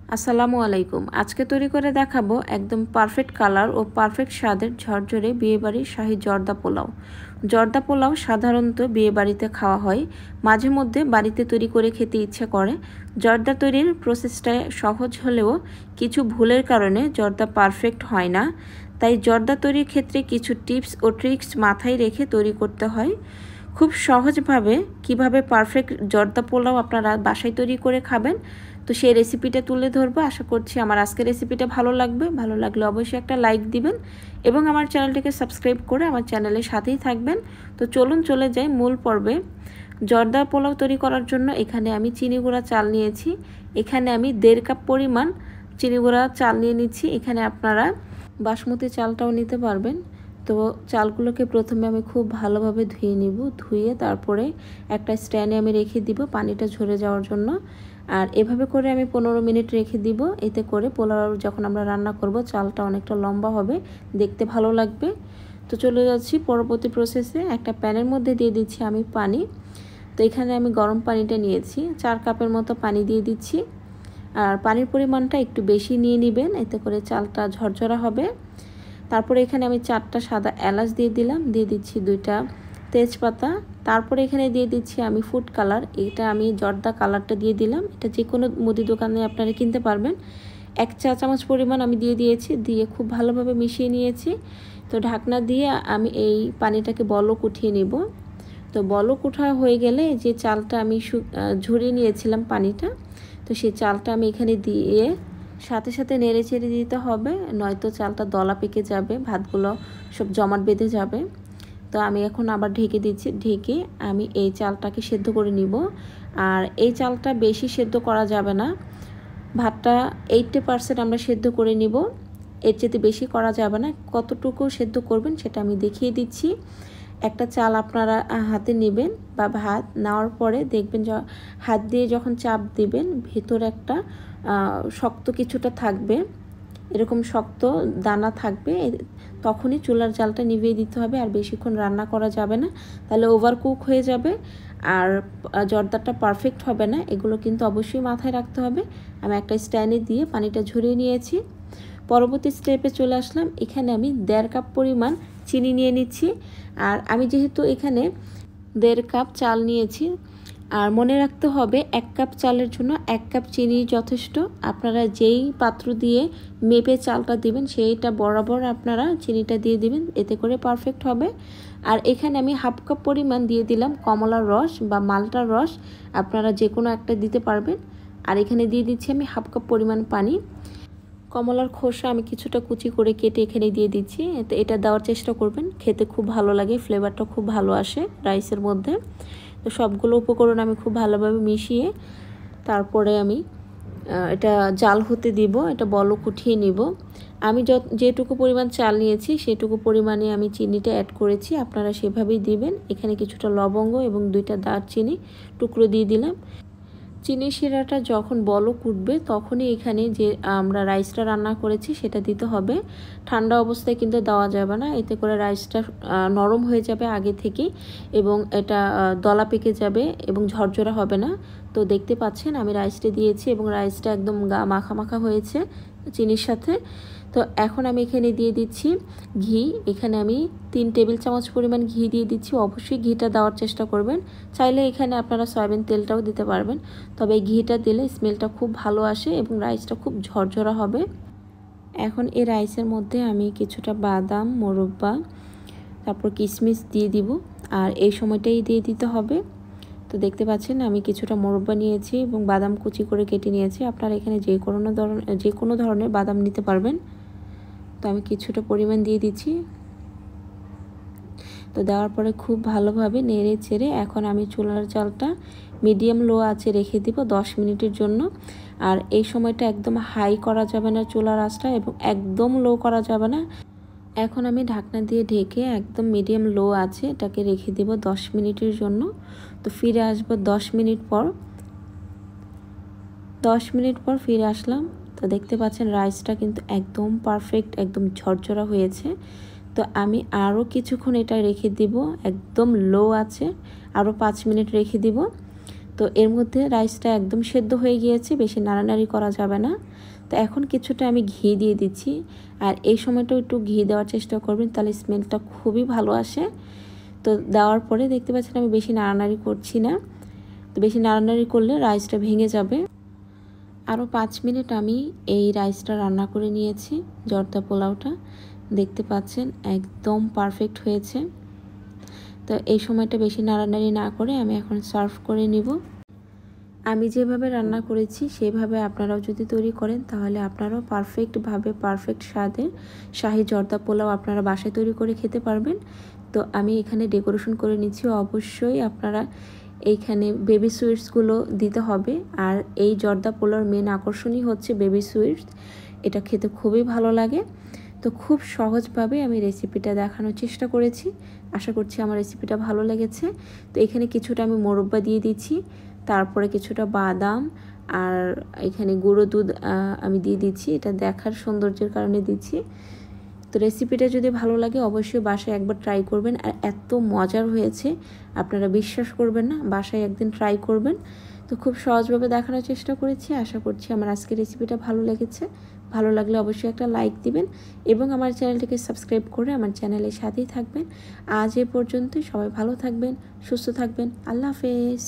আসসালামু আলাইকুম। আজকে তৈরি করে দেখাবো একদম পারফেক্ট কালার ও পারফেক্ট স্বাদের ঝরঝরে বিয়েবাড়ির শাহী জর্দা পোলাও। জর্দা পোলাও সাধারণত বিয়েবাড়িতে খাওয়া হয়, মাঝে মধ্যে বাড়িতে তৈরি করে খেতে ইচ্ছে করে। জর্দা তৈরির প্রসেসটা সহজ হলেও কিছু ভুলের কারণে জর্দা পারফেক্ট হয় না। তাই জর্দা তৈরির ক্ষেত্রে কিছু টিপস ও ট্রিক্স মাথায় রেখে তৈরি করতে হয়। খুব সহজভাবে কিভাবে পারফেক্ট জর্দা পোলাও আপনারা বাসায় তৈরি করে খাবেন, তো সেই রেসিপিটা তুলে ধরবো। আশা করছি আমার আজকের রেসিপিটা ভালো লাগবে। ভালো লাগলে অবশ্যই একটা লাইক দিবেন এবং আমার চ্যানেলটিকে সাবস্ক্রাইব করে আমার চ্যানেলের সাথেই থাকবেন। তো চলুন চলে যাই মূল পর্বে। জর্দা পোলাও তৈরি করার জন্য এখানে আমি চিনি গুঁড়া চাল নিয়েছি। এখানে আমি 1.5 কাপ পরিমাণ চিনি গুঁড়া চাল নিয়ে নিচ্ছি। এখানে আপনারা বাসমতি চালটাও নিতে পারবেন। তো চালগুলোকে প্রথমে আমি খুব ভালোভাবে ধুয়ে নিব। ধুয়ে তারপরে একটা স্ট্যান্ডে আমি রেখে দিব পানিটা ঝরে যাওয়ার জন্য। আর এভাবে করে আমি 15 মিনিট রেখে দিব। এতে করে পোলাও যখন আমরা রান্না করব চালটা অনেকটা লম্বা হবে, দেখতে ভালো লাগবে। তো চলে যাচ্ছি পরবর্তী প্রসেসে। একটা প্যানের মধ্যে দিয়ে দিচ্ছি আমি পানি। তো এখানে আমি গরম পানিটা নিয়েছি, 4 কাপের মতো পানি দিয়ে দিচ্ছি। আর পানির পরিমাণটা একটু বেশি নিয়ে নেবেন, এতে করে চালটা ঝরঝরা হবে। তারপরে এখানে আমি 4টা সাদা এলাচ দিয়ে দিলাম, দিয়ে দিচ্ছি 2টা তেজপাতা। তারপরে এখানে দিয়ে দিচ্ছি আমি ফুড কালার, এটা আমি জর্দা কালারটা দিয়ে দিলাম। এটা যে কোনো মুদি দোকানে আপনারা কিনতে পারবেন। 1 চা চামচ পরিমাণ আমি দিয়ে দিয়েছি, দিয়ে খুব ভালোভাবে মিশিয়ে নিয়েছি। তো ঢাকনা দিয়ে আমি এই পানিটাকে বলক উঠিয়ে নিব। তো বলক উঠা হয়ে গেলে যে চালটা আমি ঝরিয়ে নিয়েছিলাম পানিটা, তো সেই চালটা আমি এখানে দিয়ে সাথে সাথে নেড়ে চেড়ে দিতে হবে, নয়তো চালটা দলা পেকে যাবে, ভাতগুলো সব জমাট বেঁধে যাবে। তো আমি এখন আবার ঢেকে দিচ্ছি। ঢেকে আমি এই চালটাকে সেদ্ধ করে নিব। আর এই চালটা বেশি সেদ্ধ করা যাবে না, ভাতটা 80% আমরা সেদ্ধ করে নিব, এর চেয়ে বেশি করা যাবে না। কতটুকু সেদ্ধ করবেন সেটা আমি দেখিয়ে দিচ্ছি। একটা চাল আপনারা হাতে নেবেন বা ভাত নেওয়ার পরে দেখবেন হাত দিয়ে যখন চাপ দিবেন ভেতরে একটা শক্ত কিছুটা থাকবে, এরকম শক্ত দানা থাকবে, তখনই চুলার জালটা নিভিয়ে দিতে হবে। আর বেশিক্ষণ রান্না করা যাবে না, তাহলে ওভারকুক হয়ে যাবে আর জর্দাটা পারফেক্ট হবে না। এগুলো কিন্তু অবশ্যই মাথায় রাখতে হবে। আমি একটা স্ট্যান্ডে দিয়ে পানিটা ঝরিয়ে নিয়েছি। পরবর্তী স্টেপে চলে আসলাম। এখানে আমি 1.5 কাপ পরিমাণ চিনি নিয়ে নিচ্ছি। আর আমি যেহেতু এখানে 1.5 কাপ চাল নিয়েছি, আর মনে রাখতে হবে 1 কাপ চালের জন্য 1 কাপ চিনি যথেষ্ট। আপনারা যেই পাত্র দিয়ে মেপে চালটা দিবেন সেইটা বরাবর আপনারা চিনিটা দিয়ে দিবেন, এতে করে পারফেক্ট হবে। আর এখানে আমি 1/2 কাপ পরিমাণ দিয়ে দিলাম কমলার রস বা মালটার রস, আপনারা যে কোনো একটা দিতে পারবেন। আর এখানে দিয়ে দিচ্ছি আমি 1/2 কাপ পরিমাণ পানি। কমলার খোসা আমি কিছুটা কুচি করে কেটে এখানে দিয়ে দিচ্ছি। এটা দেওয়ার চেষ্টা করবেন, খেতে খুব ভালো লাগে, ফ্লেভারটা খুব ভালো আসে রাইসের মধ্যে। তো সবগুলো উপকরণ আমি খুব ভালোভাবে মিশিয়ে তারপরে আমি এটা জাল হতে দিব, এটা বলক উঠিয়ে নিব। আমি যেটুকু পরিমাণ চাল নিয়েছি সেটুকু পরিমাণে আমি চিনিটা অ্যাড করেছি, আপনারা সেভাবেই দিবেন। এখানে কিছুটা লবঙ্গ এবং 2টা দারচিনি টুকরো দিয়ে দিলাম। চিনি শিরাটা যখন বলক উঠবে তখনই এখানে যে আমরা রাইসটা রান্না করেছি সেটা দিতে হবে। ঠান্ডা অবস্থায় কিন্তু দেওয়া যাবে না, এতে করে রাইসটা নরম হয়ে যাবে আগে থেকেই এবং এটা দলা পেকে যাবে এবং ঝরঝরা হবে না। তো দেখতে পাচ্ছেন আমি রাইসটা দিয়েছি এবং রাইসটা একদম মাখা মাখা হয়েছে চিনির সাথে। তো এখন আমি এখানে দিয়ে দিচ্ছি ঘি। এখানে আমি 3 টেবিল চামচ পরিমাণ ঘি দিয়ে দিচ্ছি। অবশ্যই ঘিটা দেওয়ার চেষ্টা করবেন, চাইলে এখানে আপনারা সয়াবিন তেলটাও দিতে পারবেন, তবে ঘিটা দিলে স্মেলটা খুব ভালো আসে এবং রাইসটা খুব ঝরঝরা হবে। এখন এই রাইসের মধ্যে আমি কিছুটা বাদাম, মোরব্বা, তারপর কিশমিশ দিয়ে দিব, আর এই সময়টাই দিয়ে দিতে হবে। তো দেখতে পাচ্ছেন আমি কিছুটা মোরব্বা নিয়েছি এবং বাদাম কুচি করে কেটে নিয়েছি। আপনারা এখানে যে কোনো ধরনের বাদাম নিতে পারবেন। তো আমি কিছুটা পরিমাণ দিয়ে দিচ্ছি। তো দেওয়ার পরে খুব ভালোভাবে নেড়ে চেড়ে এখন আমি চুলার জালটা মিডিয়াম লো আঁচে রেখে দিব 10 মিনিটের জন্য। আর এই সময়টা একদম হাই করা যাবে না চুলার আঁচটা এবং একদম লো করা যাবে না। এখন আমি ঢাকনা দিয়ে ঢেকে একদম মিডিয়াম লো আছে এটাকে রেখে দেব 10 মিনিটের জন্য। তো ফিরে আসব 10 মিনিট পর। 10 মিনিট পর ফিরে আসলাম। তো দেখতে পাচ্ছেন রাইসটা কিন্তু একদম পারফেক্ট, একদম ঝরঝরা হয়েছে। তো আমি আরও কিছুক্ষণ এটা রেখে দিব, একদম লো আছে আরও 5 মিনিট রেখে দিব। তো এর মধ্যে রাইসটা একদম সেদ্ধ হয়ে গিয়েছে, বেশি নাড়ানাড়ি করা যাবে না। তো এখন কিছুটা আমি ঘি দিয়ে দিচ্ছি, আর এই সময়টাও একটু ঘি দেওয়ার চেষ্টা করবেন, তাহলে স্মেলটা খুবই ভালো আসে। তো দেওয়ার পরে দেখতে পাচ্ছেন আমি বেশি নাড়ানাড়ি করছি না, তো বেশি নাড়ানাড়ি করলে রাইসটা ভেঙে যাবে। আরও 5 মিনিট আমি এই রাইসটা রান্না করে নিয়েছি, জর্দা পোলাওটা দেখতে পাচ্ছেন একদম পারফেক্ট হয়েছে। তো এই সময়টা বেশি নাড়ানাড়ি না করে আমি এখন সার্ভ করে নিব। আমি যেভাবে রান্না করেছি সেভাবে আপনারাও যদি তৈরি করেন তাহলে আপনারাও পারফেক্টভাবে পারফেক্ট স্বাদের শাহি জর্দা পোলাও আপনারা বাসায় তৈরি করে খেতে পারবেন। তো আমি এখানে ডেকোরেশন করে নিচ্ছি, অবশ্যই আপনারা এইখানে বেবি সুইটসগুলো দিতে হবে। আর এই জর্দা পোলাওর মেন আকর্ষণই হচ্ছে বেবি সুইটস, এটা খেতে খুবই ভালো লাগে। তো খুব সহজভাবে আমি রেসিপিটা দেখানোর চেষ্টা করেছি, আশা করছি আমার রেসিপিটা ভালো লেগেছে। তো এখানে কিছুটা আমি মোরব্বা দিয়ে দিচ্ছি, তারপরে কিছুটা বাদাম আর এখানে গুঁড়ো দুধ আমি দিয়ে দিচ্ছি, এটা দেখার সৌন্দর্যের কারণে দিচ্ছি। তো রেসিপিটা যদি ভালো লাগে অবশ্যই বাসায় একবার ট্রাই করবেন, আর এত মজার হয়েছে আপনারা বিশ্বাস করবেন না, বাসায় একদিন ট্রাই করবেন। তো খুব সহজভাবে দেখানোর চেষ্টা করেছি, আশা করছি আমার আজকের রেসিপিটা ভালো লেগেছে। ভালো লাগলে অবশ্যই একটা লাইক দিবেন এবং আমার চ্যানেলটিকে সাবস্ক্রাইব করে আমার চ্যানেলের সাথেই থাকবেন। আজ এ পর্যন্তই, সবাই ভালো থাকবেন, সুস্থ থাকবেন, আল্লাহ হাফেজ।